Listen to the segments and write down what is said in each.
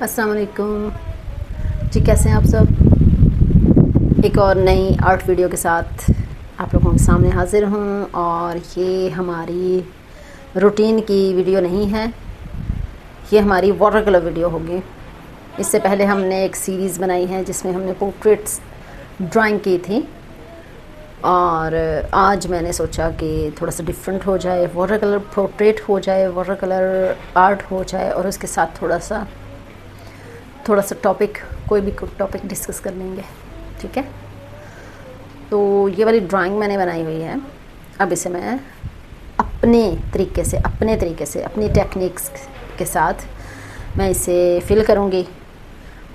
अस्सलाम वालेकुम जी, कैसे हैं आप सब। एक और नई आर्ट वीडियो के साथ आप लोगों के सामने हाज़िर हूँ। और ये हमारी रूटीन की वीडियो नहीं है, ये हमारी वाटर कलर वीडियो होगी। इससे पहले हमने एक सीरीज़ बनाई है जिसमें हमने पोर्ट्रेट्स ड्राइंग की थी, और आज मैंने सोचा कि थोड़ा सा डिफरेंट हो जाए, वाटर कलर पोर्ट्रेट हो जाए, वाटर कलर आर्ट हो जाए, और उसके साथ थोड़ा सा टॉपिक, कोई भी टॉपिक डिस्कस कर लेंगे। ठीक है, तो ये वाली ड्राइंग मैंने बनाई हुई है। अब इसे मैं अपने तरीके से अपनी टेक्निक्स के साथ मैं इसे फिल करूँगी।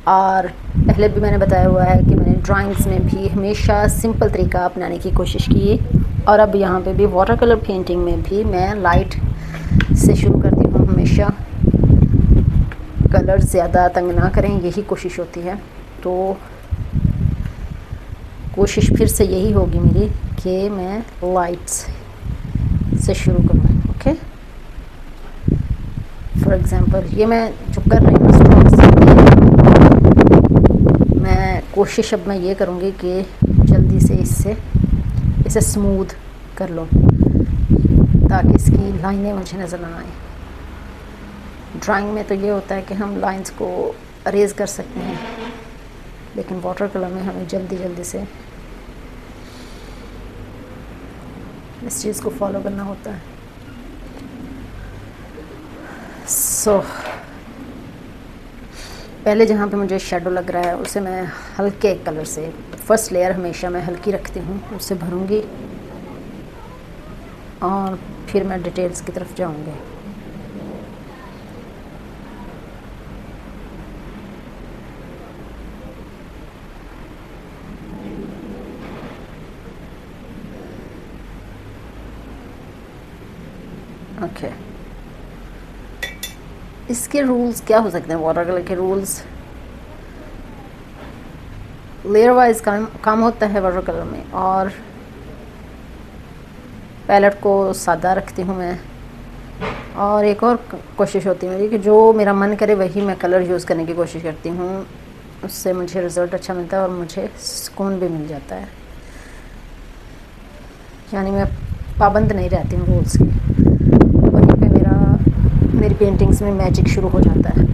और पहले भी मैंने बताया हुआ है कि मैंने ड्राइंग्स में भी हमेशा सिंपल तरीका अपनाने की कोशिश की, और अब यहाँ पे भी वाटर कलर पेंटिंग में भी मैं लाइट से शुरू करती हूँ हमेशा। कलर ज़्यादा तंग ना करें, यही कोशिश होती है। तो कोशिश फिर से यही होगी मेरी कि मैं लाइट्स से शुरू करूँ। ओके, फॉर एग्ज़ाम्पल ये मैं जो कर रही हूँ, मैं कोशिश अब मैं ये करूँगी कि जल्दी से इसे स्मूथ कर लो ताकि इसकी लाइनें मुझे नज़र ना आए। ड्राइंग में तो ये होता है कि हम लाइंस को अरेज कर सकते हैं, लेकिन वाटर कलर में हमें जल्दी से इस चीज़ को फॉलो करना होता है। पहले जहाँ पे मुझे शेडो लग रहा है उसे मैं हल्के कलर से, फर्स्ट लेयर हमेशा मैं हल्की रखती हूँ, उससे भरूँगी और फिर मैं डिटेल्स की तरफ जाऊँगी। ओके, इसके रूल्स क्या हो सकते हैं? वाटर कलर के रूल्स लेयर वाइज काम होता है वाटर कलर में, और पैलेट को सादा रखती हूँ मैं। और एक और कोशिश होती है मेरी कि जो मेरा मन करे वही मैं कलर यूज़ करने की कोशिश करती हूँ, उससे मुझे रिज़ल्ट अच्छा मिलता है और मुझे सुकून भी मिल जाता है। यानी मैं पाबंद नहीं रहती हूँ रूल्स की, वहीं पे मेरी पेंटिंग्स में मैजिक शुरू हो जाता है।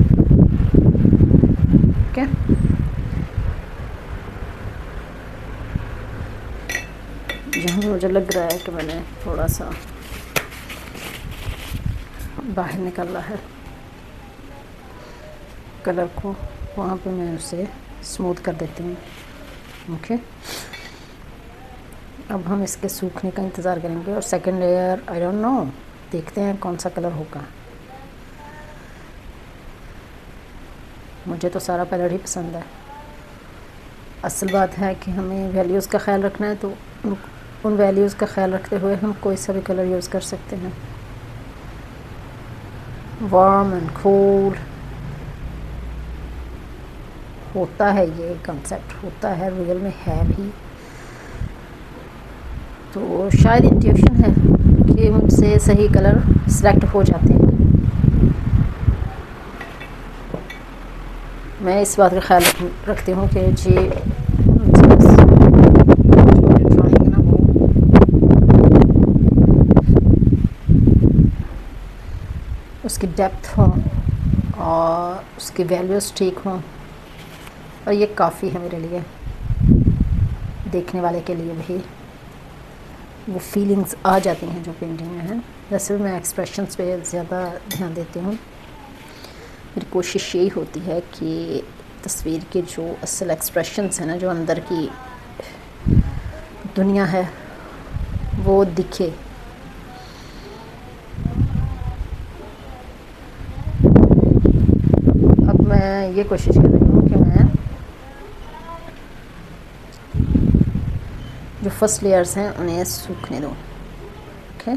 ठीक है, जहाँ मुझे लग रहा है कि मैंने थोड़ा सा बाहर निकलना है कलर को, वहाँ पे मैं उसे स्मूथ कर देती हूँ। ओके, अब हम इसके सूखने का इंतज़ार करेंगे, और second layer I don't know, देखते हैं कौन सा कलर होगा। मुझे तो सारा कलर ही पसंद है। असल बात है कि हमें वैल्यूज़ का ख्याल रखना है, तो उन वैल्यूज़ का ख्याल रखते हुए हम कोई सा भी कलर यूज़ कर सकते हैं। वार्म एंड कूल होता है, ये कंसेप्ट होता है, रियल में है भी। तो शायद इंट्यूशन है कि मुझसे सही कलर सिलेक्ट हो जाते हैं। मैं इस बात का ख्याल रखती हूँ कि जी ड्राइंग है ना, वो उसकी डेप्थ हो और उसकी वैल्यूज़ ठीक हों, और ये काफ़ी है मेरे लिए। देखने वाले के लिए भी वो फीलिंग्स आ जाती हैं जो पेंटिंग में है। वैसे मैं एक्सप्रेशंस पे ज़्यादा ध्यान देती हूँ। मेरी कोशिश यही होती है कि तस्वीर के जो असल एक्सप्रेशंस हैं ना, जो अंदर की दुनिया है, वो दिखे। अब मैं ये कोशिश कर रही हूँ कि मैं जो फर्स्ट लेयर्स हैं उन्हें सूखने दूँ। ओके,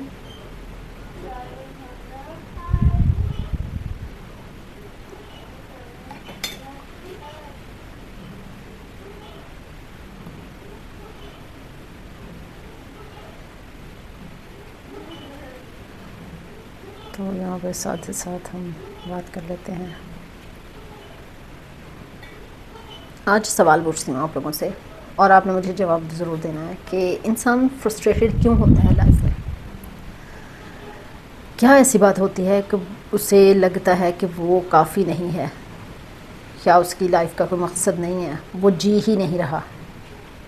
तो यहाँ पे साथ ही साथ हम बात कर लेते हैं आज सवाल पूछती हूँ आप लोगों से और आपने मुझे जवाब ज़रूर देना है कि इंसान फ्रस्ट्रेटेड क्यों होता है लाइफ में। क्या ऐसी बात होती है कि उसे लगता है कि वो काफ़ी नहीं है, क्या उसकी लाइफ का कोई मकसद नहीं है, वो जी ही नहीं रहा।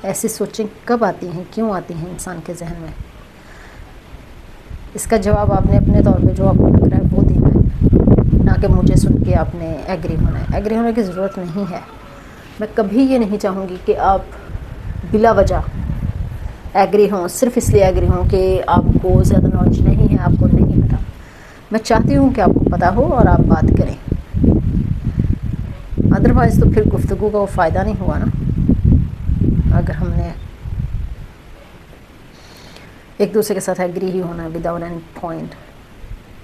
ऐसी सोचें कब आती हैं, क्यों आती हैं इंसान के जहन में? इसका जवाब आपने अपने तौर पे जो आपको लग रहा है वो देना है, ना कि मुझे सुन के आपने एग्री होना है। एग्री होने की ज़रूरत नहीं है। मैं कभी ये नहीं चाहूँगी कि आप बिला वजह एग्री हों, सिर्फ इसलिए एग्री हों कि आपको ज़्यादा नॉलेज नहीं है, आपको नहीं पता। मैं चाहती हूँ कि आपको पता हो और आप बात करें, अदरवाइज़ तो फिर गुफ्तगू का वो फ़ायदा नहीं हुआ ना। अगर हमने एक दूसरे के साथ एग्री ही होना है विदाउट एनी पॉइंट,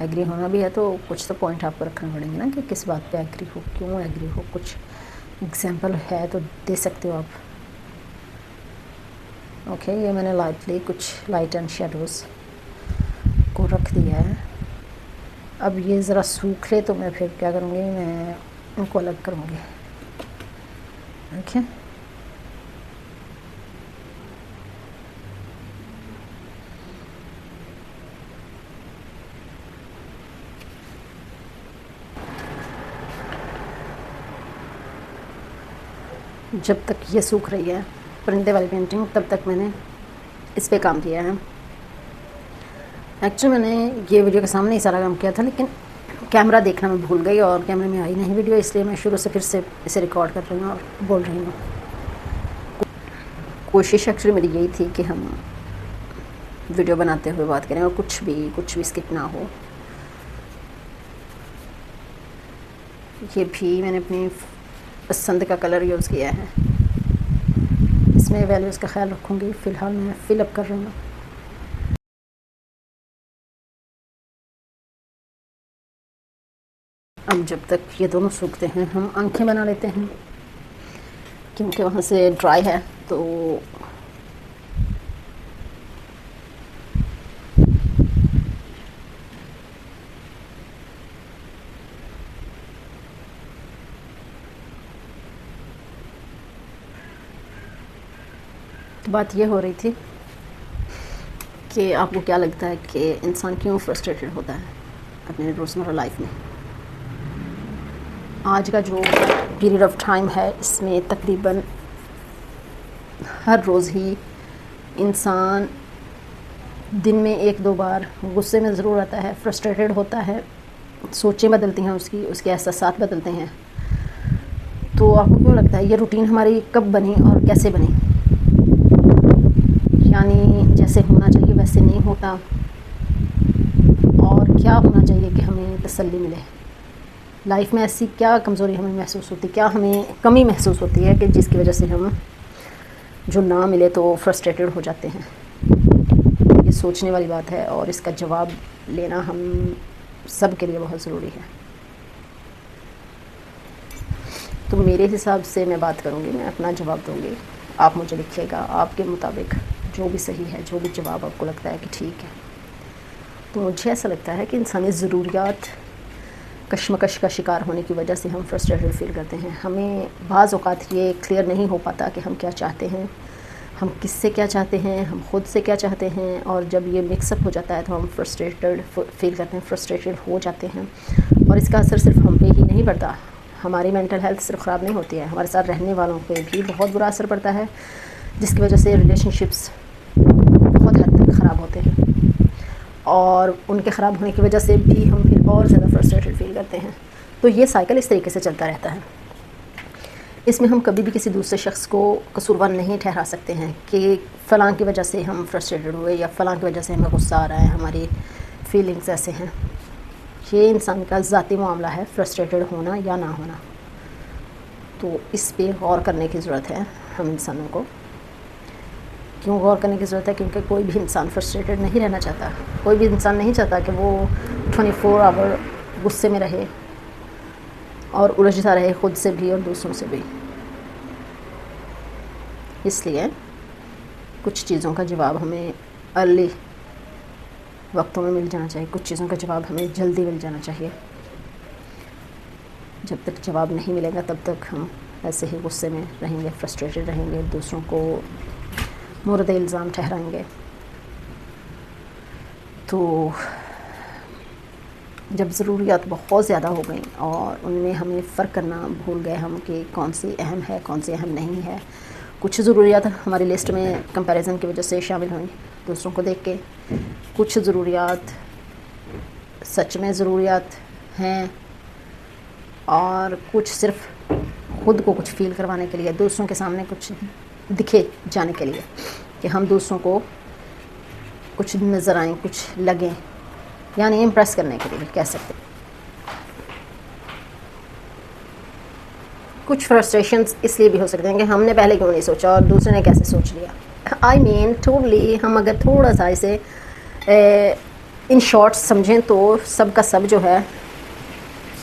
एग्री होना भी है तो कुछ तो पॉइंट आपको रखना पड़ेंगे ना कि किस बात पे एग्री हो, क्यों एग्री हो। कुछ एग्जांपल है तो दे सकते हो आप। ओके, ये मैंने लाइटली कुछ लाइट एंड शेडोज़ को रख दिया है। अब ये ज़रा सूख ले तो मैं फिर क्या करूँगी, मैं उनको अलग करूँगी। ओके, जब तक ये सूख रही है परिंदे वाली पेंटिंग, तब तक मैंने इस पे काम किया है। एक्चुअली मैंने ये वीडियो के सामने ही सारा काम किया था, लेकिन कैमरा देखना मैं भूल गई और कैमरे में आई नहीं वीडियो, इसलिए मैं शुरू से फिर से इसे रिकॉर्ड कर रही हूँ और बोल रही हूँ। कोशिश एक्चुअली मेरी यही थी कि हम वीडियो बनाते हुए बात करें और कुछ भी स्किप ना हो। ये भी मैंने अपनी पसंद का कलर यूज़ किया है, इसमें वैल्यूज़ का ख्याल रखूँगी। फ़िलहाल मैं फिल अप कर रही हूँ। अब जब तक ये दोनों सूखते हैं हम आंखें बना लेते हैं, क्योंकि वहाँ से ड्राई है तो बात ये हो रही थी कि आपको क्या लगता है कि इंसान क्यों फ्रस्ट्रेटेड होता है अपने रोज़मर्रा लाइफ में। आज का जो पीरियड ऑफ टाइम है इसमें तकरीबन हर रोज़ ही इंसान दिन में 1-2 बार गुस्से में ज़रूर आता है, फ्रस्ट्रेटेड होता है, सोचें बदलती हैं, उसके एहसासात बदलते हैं। तो आपको क्यों लगता है ये रूटीन हमारी कब बनी और कैसे बनी? यानी जैसे होना चाहिए वैसे नहीं होता, और क्या होना चाहिए कि हमें तसल्ली मिले लाइफ में? ऐसी क्या कमज़ोरी हमें महसूस होती, क्या हमें कमी महसूस होती है कि जिसकी वजह से हम जो ना मिले तो फ्रस्ट्रेटेड हो जाते हैं? ये सोचने वाली बात है और इसका जवाब लेना हम सब के लिए बहुत ज़रूरी है। तो मेरे हिसाब से मैं बात करूँगी, मैं अपना जवाब दूँगी, आप मुझे लिखिएगा आपके मुताबिक जो भी सही है, जो भी जवाब आपको लगता है कि ठीक है। तो मुझे ऐसा लगता है कि इंसानी ज़रूरियात कश्मकश का शिकार होने की वजह से हम फ्रस्ट्रेटेड फील करते हैं। हमें बाज़ औक़ात ये क्लियर नहीं हो पाता कि हम क्या चाहते हैं, हम किससे क्या चाहते हैं, हम खुद से क्या चाहते हैं, और जब ये मिक्सअप हो जाता है तो हम फ्रस्ट्रेटेड फील करते हैं, फ्रस्ट्रेटेड हो जाते हैं। और इसका असर सिर्फ हम पे ही नहीं पड़ता, हमारी मेंटल हेल्थ सिर्फ ख़राब नहीं होती है, हमारे साथ रहने वालों पे भी बहुत बुरा असर पड़ता है, जिसकी वजह से रिलेशनशिप्स बहुत हद तक ख़राब होते हैं, और उनके ख़राब होने की वजह से भी हम फिर और ज़्यादा फ्रस्ट्रेटेड फील करते हैं। तो ये साइकिल इस तरीके से चलता रहता है। इसमें हम कभी भी किसी दूसरे शख्स को कसूरवार नहीं ठहरा सकते हैं कि फ़लाँ की वजह से हम फ्रस्ट्रेटेड हुए या फ़लाँ की वजह से हमें गुस्सा आ रहा है, हमारी फीलिंग्स ऐसे हैं। ये इंसान का ज़ाती मामला है, फ्रस्ट्रेटेड होना या ना होना। तो इस पे गौर करने की ज़रूरत है हम इंसानों को। क्यों गौर करने की ज़रूरत है? क्योंकि कोई भी इंसान फ्रस्ट्रेटेड नहीं रहना चाहता। कोई भी इंसान नहीं चाहता कि वो 24 आवर गुस्से में रहे और उलझता रहे, ख़ुद से भी और दूसरों से भी। इसलिए कुछ चीज़ों का जवाब हमें अर्ली वक्तों में मिल जाना चाहिए, कुछ चीज़ों का जवाब हमें जल्दी मिल जाना चाहिए। जब तक जवाब नहीं मिलेगा तब तक हम ऐसे ही गुस्से में रहेंगे, फ्रस्ट्रेटेड रहेंगे, दूसरों को मुर्द इल्ज़ाम ठहराएंगे। तो जब ज़रूरियात बहुत ज़्यादा हो गई और उनमें हमें फ़र्क करना भूल गए हम कि कौन सी अहम है, कौन सी अहम नहीं है। कुछ ज़रूरियात हमारी लिस्ट में कंपैरिज़न की वजह से शामिल हुई दूसरों को देख के, कुछ ज़रूरियात सच में ज़रूरियात हैं और कुछ सिर्फ़ ख़ुद को कुछ फ़ील करवाने के लिए, दूसरों के सामने कुछ दिखे जाने के लिए कि हम दूसरों को कुछ नज़र आएँ, कुछ लगें, यानी इम्प्रेस करने के लिए कह सकते हैं। कुछ फ्रस्ट्रेशंस इसलिए भी हो सकते हैं कि हमने पहले क्यों नहीं सोचा और दूसरे ने कैसे सोच लिया। आई मीन टोटली हम अगर थोड़ा सा इसे इन शॉर्ट समझें तो सब का सब जो है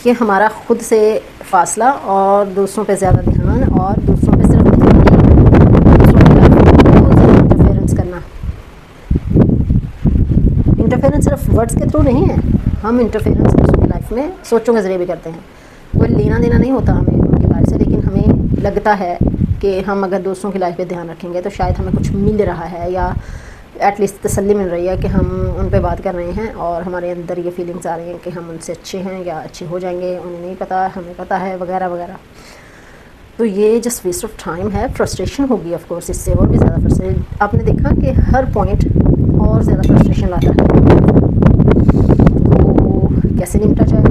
ये हमारा ख़ुद से फासला और दूसरों पे ज़्यादा ध्यान और दूसरों पे सिर्फ दूसरों की लाइफ में इंटरफेरेंस करना। इंटरफेरेंस सिर्फ वर्ड्स के थ्रू नहीं है, हम इंटरफेरेंस दूसरों की लाइफ में सोचों के ज़रिए भी करते हैं। कोई लेना देना नहीं होता हमें उनकी लाइफ से, लेकिन हमें लगता है कि हम अगर दूसरों की लाइफ पे ध्यान रखेंगे तो शायद हमें कुछ मिल रहा है या एटलीस्ट तसल्ली मिल रही है कि हम उन पे बात कर रहे हैं और हमारे अंदर ये फीलिंग्स आ रही हैं कि हम उनसे अच्छे हैं या अच्छे हो जाएंगे, उन्हें नहीं पता हमें पता है, वगैरह वगैरह। तो ये जस्ट वेस्ट ऑफ टाइम है। फ्रस्ट्रेशन होगी ऑफ कोर्स, इससे और भी ज़्यादा फ्रस्ट्रेशन। आपने देखा कि हर पॉइंट और ज़्यादा फ्रस्ट्रेशन लाता है, तो कैसे निपटा जाए,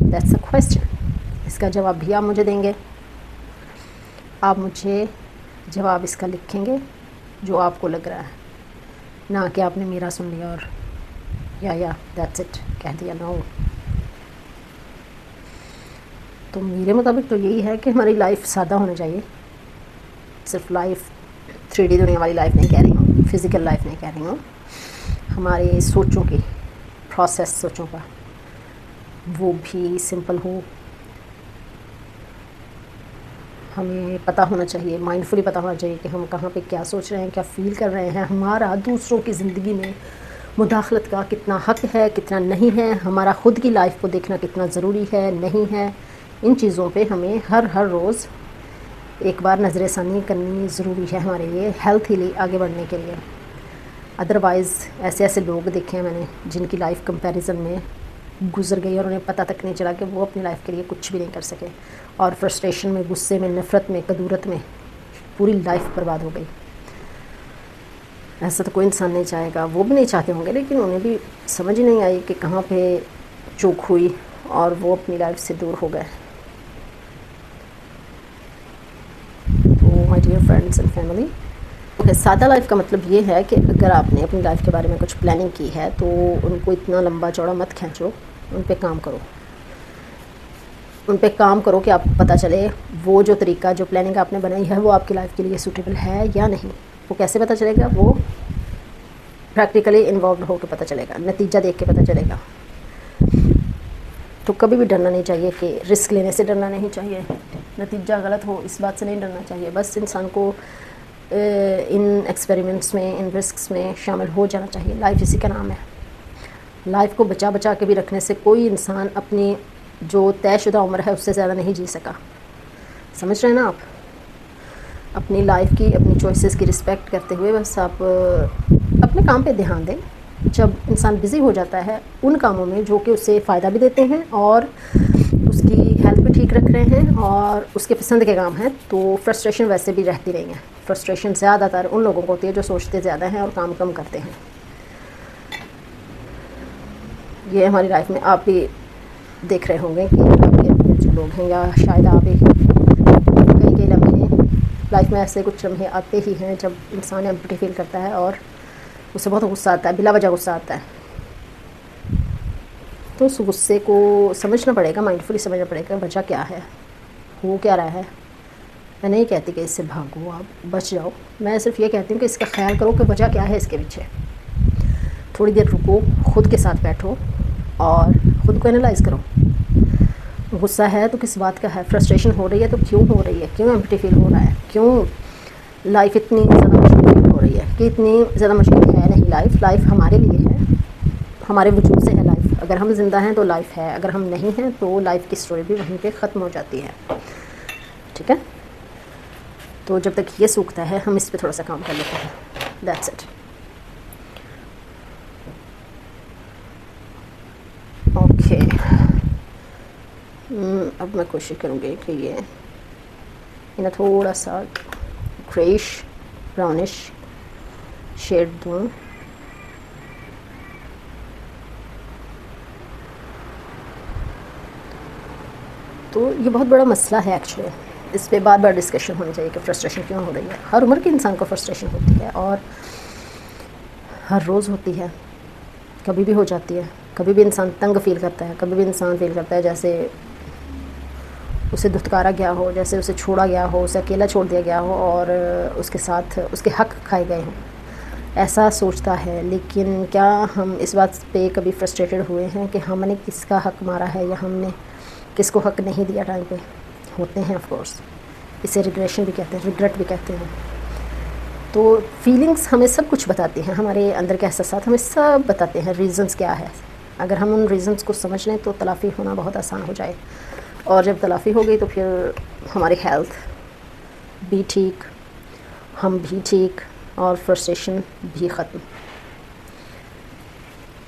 दैट्स अ क्वेश्चन। इसका जवाब भी आप मुझे देंगे, आप मुझे जवाब इसका लिखेंगे जो आपको लग रहा है, ना कि आपने मेरा सुन लिया और या दैट्स इट कह दिया। नो, तो मेरे मुताबिक तो यही है कि हमारी लाइफ सादा होनी चाहिए। सिर्फ लाइफ 3D दुनिया वाली लाइफ नहीं कह रही हूँ, फिज़िकल लाइफ नहीं कह रही हूँ, हमारे सोचों की प्रोसेस, सोचों का वो भी सिंपल हो। हमें पता होना चाहिए, माइंडफुली पता होना चाहिए कि हम कहाँ पे क्या सोच रहे हैं, क्या फ़ील कर रहे हैं, हमारा दूसरों की ज़िंदगी में मुदाखलत का कितना हक़ है, कितना नहीं है, हमारा ख़ुद की लाइफ को देखना कितना ज़रूरी है, नहीं है। इन चीज़ों पे हमें हर रोज़ एक बार नज़रसानी करनी ज़रूरी है हमारे लिए, हेल्थीली आगे बढ़ने के लिए। अदरवाइज़ ऐसे लोग देखे हैं मैंने जिनकी लाइफ कंपैरिजन में गुजर गई और उन्हें पता तक नहीं चला कि वो अपनी लाइफ के लिए कुछ भी नहीं कर सके और फ्रस्ट्रेशन में, गुस्से में, नफ़रत में, कदूरत में पूरी लाइफ बर्बाद हो गई। ऐसा तो कोई इंसान नहीं चाहेगा, वो भी नहीं चाहते होंगे, लेकिन उन्हें भी समझ ही नहीं आई कि कहाँ पे चूक हुई और वो अपनी लाइफ से दूर हो गए। तो my dear friends and family, सादा लाइफ का मतलब ये है कि अगर आपने अपनी लाइफ के बारे में कुछ प्लानिंग की है तो उनको इतना लंबा चौड़ा मत खींचो, उन पे काम करो। उन पे काम करो कि आपको पता चले वो जो तरीका, जो प्लानिंग आपने बनाई है वो आपकी लाइफ के लिए सूटेबल है या नहीं। वो कैसे पता चलेगा? वो प्रैक्टिकली इन्वॉल्व हो के पता चलेगा, नतीजा देख के पता चलेगा। तो कभी भी डरना नहीं चाहिए, कि रिस्क लेने से डरना नहीं चाहिए, नतीजा गलत हो इस बात से नहीं डरना चाहिए। बस इंसान को इन एक्सपेरिमेंट्स में, इन रिस्क्स में शामिल हो जाना चाहिए। लाइफ इसी का नाम है। लाइफ को बचा बचा के भी रखने से कोई इंसान अपनी जो तयशुदा उम्र है उससे ज़्यादा नहीं जी सका। समझ रहे हैं ना आप? अपनी लाइफ की, अपनी चॉइसेस की रिस्पेक्ट करते हुए बस आप अपने काम पे ध्यान दें। जब इंसान बिज़ी हो जाता है उन कामों में जो कि उसे फ़ायदा भी देते हैं और उसकी हेल्थ भी ठीक रख रहे हैं और उसके पसंद के काम हैं, तो फ्रस्ट्रेशन वैसे भी रहती नहीं है। फ्रस्ट्रेशन ज़्यादातर उन लोगों को होती है जो सोचते ज़्यादा हैं और काम कम करते हैं। ये हमारी लाइफ में आप भी देख रहे होंगे कि आपके जो लोग हैं, या शायद आप एक कई लम्हे लाइफ में ऐसे कुछ लम्हे आते ही हैं जब इंसान एम्प्टी फील करता है और उसे बहुत गुस्सा आता है, बिला वजह गुस्सा आता है। तो उस गुस्से को समझना पड़ेगा, माइंडफुली समझना पड़ेगा वजह क्या है, हो क्या रहा है। मैं नहीं कहती कि इससे भागो, आप बच जाओ। मैं सिर्फ ये कहती हूँ कि इसका ख्याल करो कि वजह क्या है इसके पीछे। थोड़ी देर रुको, ख़ुद के साथ बैठो और ख़ुद को एनालाइज़ करो। गुस्सा है तो किस बात का है, फ्रस्ट्रेशन हो रही है तो क्यों हो रही है, क्यों एम्प्टी फील हो रहा है, क्यों लाइफ इतनी ज़्यादा मुश्किल हो रही है, कि इतनी ज़्यादा मुश्किल है नहीं। लाइफ हमारे लिए है, हमारे वजूद से है लाइफ। अगर हम ज़िंदा हैं तो लाइफ है, अगर हम नहीं हैं तो लाइफ की स्टोरी भी वहीं पे ख़त्म हो जाती है। ठीक है। तो जब तक ये सूखता है हम इस पे थोड़ा सा काम कर लेते हैं। That's it. ओके, अब मैं कोशिश करूँगी कि ये इन्हें थोड़ा सा ग्रेइश ब्राउनिश शेड दूँ। तो ये बहुत बड़ा मसला है एक्चुअली, इस पे बार बार डिस्कशन होनी चाहिए कि फ्रस्ट्रेशन क्यों हो रही है। हर उम्र के इंसान को फ्रस्ट्रेशन होती है और हर रोज़ होती है, कभी भी हो जाती है। कभी भी इंसान तंग फील करता है, कभी भी इंसान फील करता है जैसे उसे धुतकारा गया हो, जैसे उसे छोड़ा गया हो, उसे अकेला छोड़ दिया गया हो और उसके साथ उसके हक खाए गए हों, ऐसा सोचता है। लेकिन क्या हम इस बात पे कभी फ्रस्ट्रेटेड हुए हैं कि हमने किसका हक मारा है या हमने किसको हक नहीं दिया टाइम पे? होते हैं ऑफ कोर्स, इसे रिग्रेशन भी कहते हैं, रिग्रेट भी कहते हैं। तो फीलिंग्स हमें सब कुछ बताती हैं, हमारे अंदर के एहसास हमें सब बताते हैं रीज़न्स क्या है। अगर हम उन रीज़न्स को समझ लें तो तलाफ़ी होना बहुत आसान हो जाए, और जब तलाफ़ी हो गई तो फिर हमारी हेल्थ भी ठीक, हम भी ठीक, और फ्रस्ट्रेशन भी ख़त्म।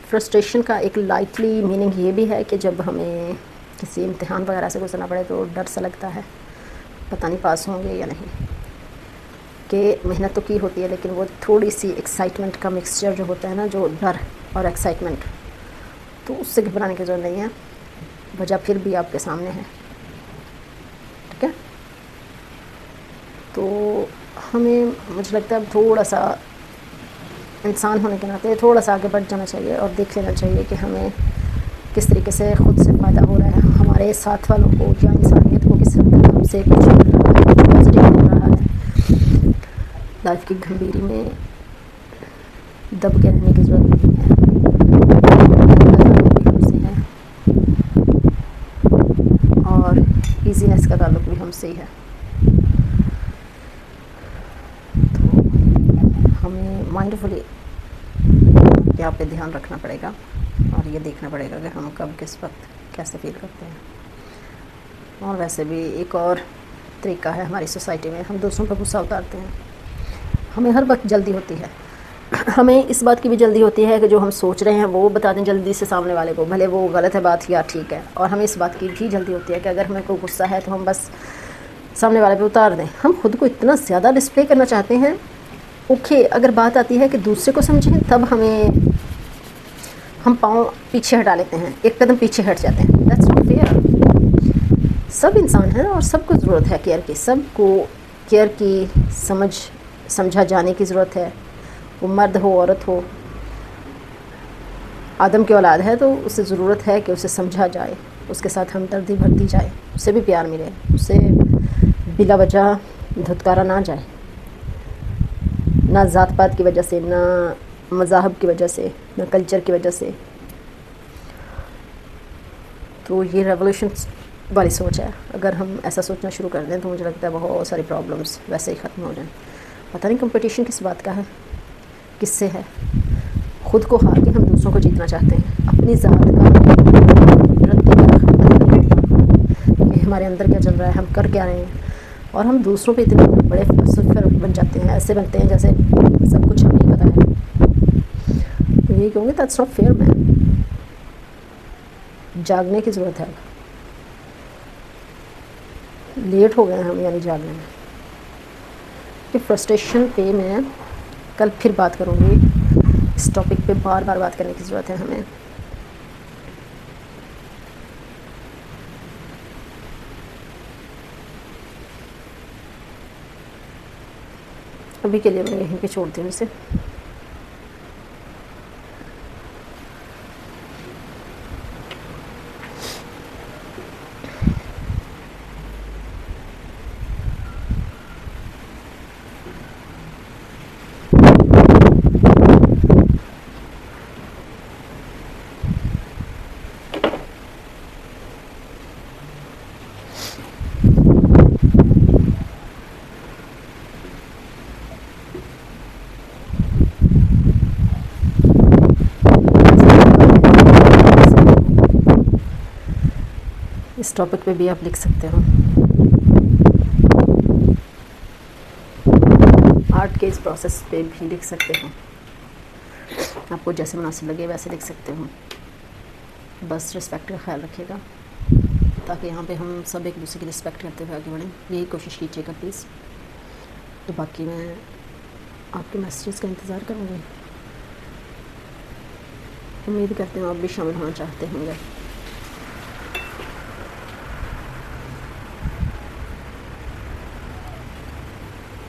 फ्रस्ट्रेशन का एक लाइटली मीनिंग ये भी है कि जब हमें किसी इम्तिहान वगैरह से गुजरना पड़े तो डर सा लगता है, पता नहीं पास होंगे या नहीं, कि मेहनत तो की होती है लेकिन वो थोड़ी सी एक्साइटमेंट का मिक्सचर जो होता है ना, जो डर और एक्साइटमेंट, तो उससे घबराने की ज़रूरत नहीं है। वजह फिर भी आपके सामने है, ठीक है। तो हमें, मुझे लगता है थोड़ा सा इंसान होने के नाते थोड़ा सा आगे बढ़ जाना चाहिए और देख लेना चाहिए कि हमें किस तरीके से ख़ुद से फ़ायदा हो रहा है, हमारे साथ वालों को या इंसानियत को किस हद तक हमसे कुछ मिल रहा है, कुछ पॉजिटिव मिल रहा है। लाइफ की गंभीरी में दब के रहने की ज़रूरत नहीं है, हमसे है और ईजीनेस का ताल्लुक भी हमसे ही है। तो हमें माइंडफुली यहाँ पे ध्यान रखना पड़ेगा और ये देखना पड़ेगा कि हम कब किस वक्त कैसे फील करते हैं। और वैसे भी एक और तरीका है हमारी सोसाइटी में, हम दूसरों पर गुस्सा उतारते हैं। हमें हर वक्त जल्दी होती है, हमें इस बात की भी जल्दी होती है कि जो हम सोच रहे हैं वो बता दें जल्दी से सामने वाले को, भले वो गलत है बात या ठीक है। और हमें इस बात की भी जल्दी होती है कि अगर हमें कोई गुस्सा है तो हम बस सामने वाले पे उतार दें। हम खुद को इतना ज़्यादा डिस्प्ले करना चाहते हैं। ओके, अगर बात आती है कि दूसरे को समझें तब हम पाँव पीछे हटा लेते हैं, एक कदम पीछे हट जाते हैं। That's not fair. सब इंसान हैं और सबको ज़रूरत है केयर की, सबको केयर की समझा जाने की ज़रूरत है। वो मर्द हो औरत हो, आदम की औलाद है तो उसे ज़रूरत है कि उसे समझा जाए, उसके साथ हमदर्दी भरती जाए, उसे भी प्यार मिले, उसे बिला वजह धुतकारा ना जाए, ना ज़ात पात की वजह से, ना मज़ाहब की वजह से, ना कल्चर की वजह से। तो ये रेवोल्यूशन वाली सोच है। अगर हम ऐसा सोचना शुरू कर दें तो मुझे लगता है बहुत सारी प्रॉब्लम्स वैसे ही ख़त्म हो जाएं। पता नहीं कंपटीशन किस बात का है, किससे है? खुद को हार के हम दूसरों को जीतना चाहते हैं। अपनी ज़ात का कि हमारे अंदर क्या चल रहा है, हम कर क्या रहे हैं, और हम दूसरों पे इतने बड़े फिलोसोफर बन जाते हैं, ऐसे बनते हैं जैसे सब कुछ हमें पता है। तो यही कहूँगी, दैट्स नॉट फेयर मैन। जागने की ज़रूरत है। लेट हो गए हैं हम यानी जागने में। कि फ्रस्ट्रेशन पे मैं कल फिर बात करूँगी, इस टॉपिक पे बार बार बात करने की ज़रूरत है हमें। अभी के लिए मैं यहीं पे छोड़ती हूँ इसे। इस टॉपिक पे भी आप लिख सकते हो। बैठ के इस प्रोसेस पे भी लिख सकते हो, आपको जैसे मुनासिब लगे वैसे लिख सकते हो। बस रिस्पेक्ट का ख्याल रखिएगा ताकि यहाँ पे हम सब एक दूसरे की रिस्पेक्ट करते हुए आगे बढ़ें, यही कोशिश कीजिएगा प्लीज़। तो बाकी मैं आपके मैसेजेस का इंतज़ार करूँगी। उम्मीद करते हैं आप भी शामिल होना चाहते होंगे।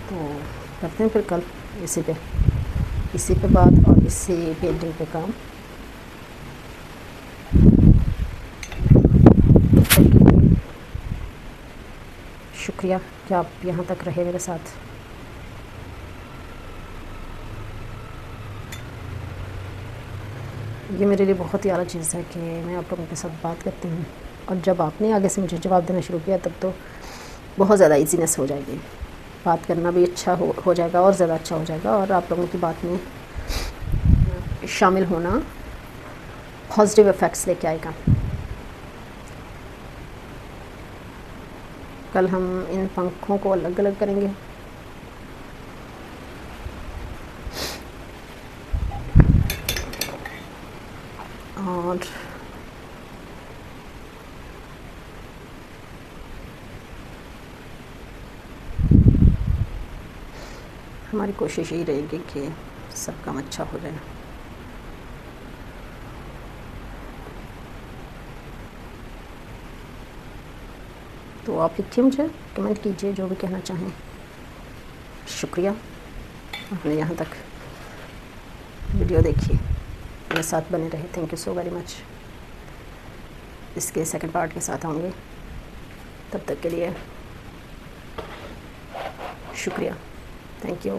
तो करते हैं फिर कल इसी पे बात और इसी पेंटिंग पे काम। शुक्रिया कि आप यहाँ तक रहे मेरे साथ। ये मेरे लिए बहुत ही आला चीज़ है कि मैं आप लोगों के साथ बात करती हूँ, और जब आपने आगे से मुझे जवाब देना शुरू किया तब तो बहुत ज़्यादा ईजीनेस हो जाएगी, बात करना भी अच्छा हो जाएगा और ज़्यादा अच्छा हो जाएगा, और आप लोगों की बात में शामिल होना पॉजिटिव इफ़ेक्ट्स लेके आएगा। कल हम इन पंखों को अलग अलग करेंगे। और हमारी कोशिश यही रहेगी कि सब काम अच्छा हो जाए। तो आप लिखिए, मुझे कमेंट कीजिए जो भी कहना चाहें। शुक्रिया आपने यहाँ तक वीडियो देखी, मेरे साथ बने रहे। Thank you so very much. इसके सेकंड पार्ट के साथ आऊँगी, तब तक के लिए शुक्रिया। Thank you.